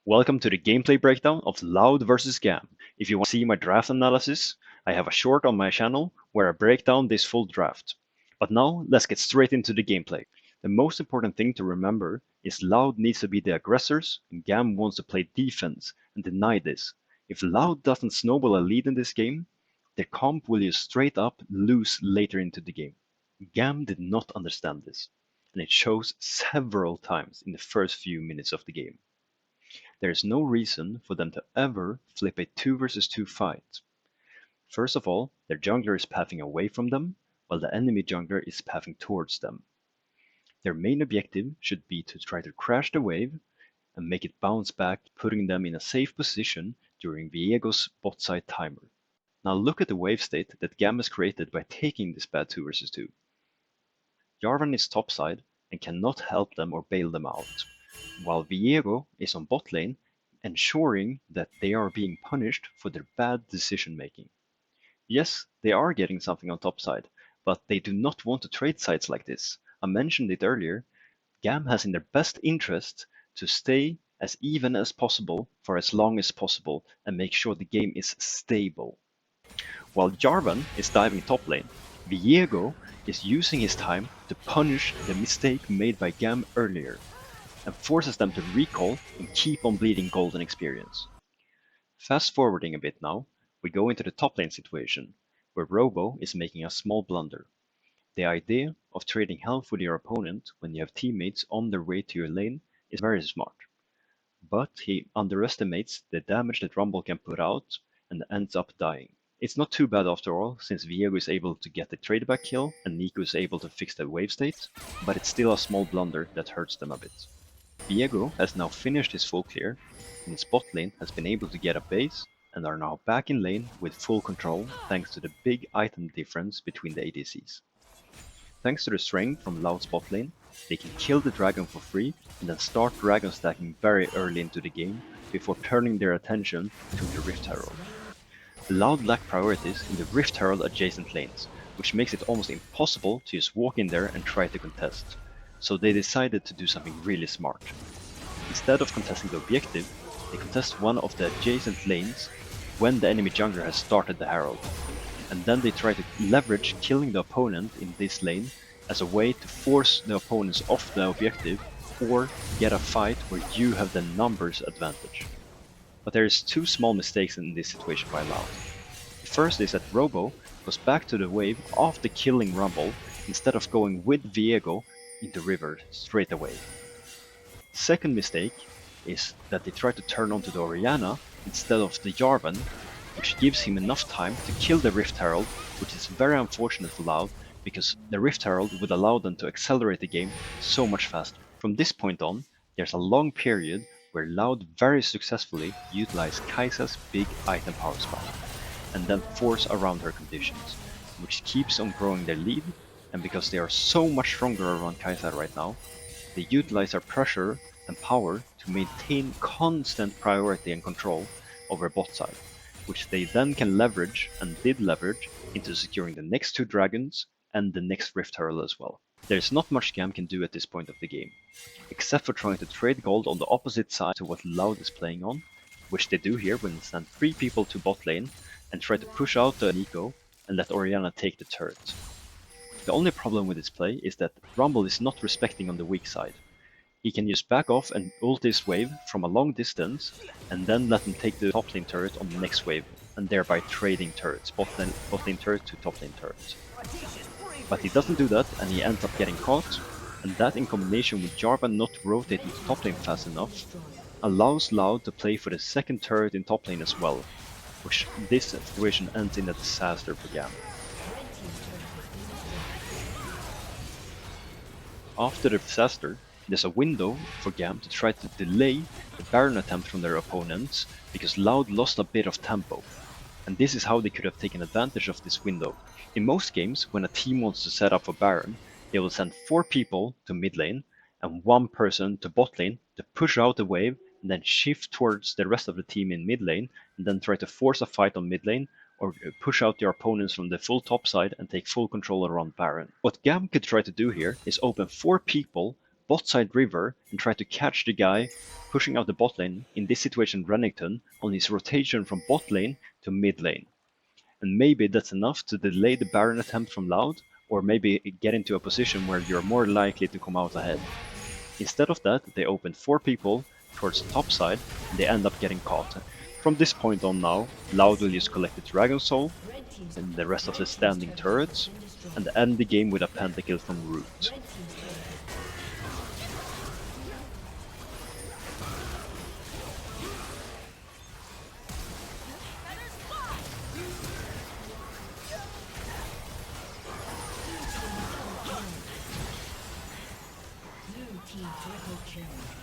Welcome to the gameplay breakdown of Loud vs Gam. If you want to see my draft analysis, I have a short on my channel where I break down this full draft. But now, let's get straight into the gameplay. The most important thing to remember is Loud needs to be the aggressors and Gam wants to play defense and deny this. If Loud doesn't snowball a lead in this game, their comp will just straight up lose later into the game. Gam did not understand this, and it shows several times in the first few minutes of the game. There is no reason for them to ever flip a 2 versus 2 fight. First of all, their jungler is pathing away from them, while the enemy jungler is pathing towards them. Their main objective should be to try to crash the wave and make it bounce back, putting them in a safe position during Viego's bot side timer. Now look at the wave state that Gam has created by taking this bad 2 versus 2. Jarvan is topside and cannot help them or bail them out, while Viego is on bot lane, ensuring that they are being punished for their bad decision making. Yes, they are getting something on top side, but they do not want to trade sides like this. I mentioned it earlier, Gam has in their best interest to stay as even as possible for as long as possible and make sure the game is stable. While Jarvan is diving top lane, Viego is using his time to punish the mistake made by Gam earlier, and forces them to recall and keep on bleeding golden experience. Fast forwarding a bit now, we go into the top lane situation, where Robo is making a small blunder. The idea of trading health with your opponent when you have teammates on their way to your lane is very smart, but he underestimates the damage that Rumble can put out and ends up dying. It's not too bad after all, since Viego is able to get the tradeback kill and Nico is able to fix the wave state, but it's still a small blunder that hurts them a bit. Viego has now finished his full clear, and his bot lane has been able to get a base and are now back in lane with full control thanks to the big item difference between the ADCs. Thanks to the strength from Loud's bot lane, they can kill the dragon for free and then start dragon stacking very early into the game before turning their attention to the Rift Herald. Loud lack priorities in the Rift Herald adjacent lanes, which makes it almost impossible to just walk in there and try to contest, so they decided to do something really smart. Instead of contesting the objective, they contest one of the adjacent lanes when the enemy jungler has started the Herald, and then they try to leverage killing the opponent in this lane as a way to force the opponents off the objective or get a fight where you have the numbers advantage. But there is two small mistakes in this situation by Loud. The first is that Robo goes back to the wave after killing Rumble instead of going with Viego in the river straight away. Second mistake is that they try to turn onto the Orianna instead of the Jarvan, which gives him enough time to kill the Rift Herald, which is very unfortunate for Loud because the Rift Herald would allow them to accelerate the game so much faster. From this point on, there's a long period where Loud very successfully utilize Kai'Sa's big item power spike, and then force around her conditions, which keeps on growing their lead, and because they are so much stronger around Kai'Sa right now, they utilize their pressure and power to maintain constant priority and control over bot side, which they then can leverage, and did leverage, into securing the next two dragons and the next Rift Herald as well. There's not much Gam can do at this point of the game, except for trying to trade gold on the opposite side to what Loud is playing on, which they do here when they send 3 people to bot lane and try to push out the Nico and let Orianna take the turret. The only problem with this play is that Rumble is not respecting on the weak side. He can just back off and ult his wave from a long distance and then let him take the top lane turret on the next wave, and thereby trading turrets, bot lane turret to top lane turret. But he doesn't do that and he ends up getting caught, and that in combination with Jarvan not rotating to top lane fast enough allows Loud to play for the second turret in top lane as well, which this situation ends in a disaster for Gam. After the disaster, there's a window for Gam to try to delay the Baron attempt from their opponents because Loud lost a bit of tempo, and this is how they could have taken advantage of this window. In most games, when a team wants to set up for Baron, they will send 4 people to mid lane and 1 person to bot lane to push out the wave and then shift towards the rest of the team in mid lane and then try to force a fight on mid lane or push out their opponents from the full top side and take full control around Baron. What Gam could try to do here is open 4 people bot side river and try to catch the guy pushing out the bot lane, in this situation Renekton, on his rotation from bot lane to mid lane. And maybe that's enough to delay the Baron attempt from Loud, or maybe get into a position where you're more likely to come out ahead. Instead of that, they open 4 people towards the top side, and they end up getting caught. From this point on now, Loud will just collect the Dragon Soul, and the rest of the standing turrets, and end the game with a pentakill from Root. Blue team triple kill.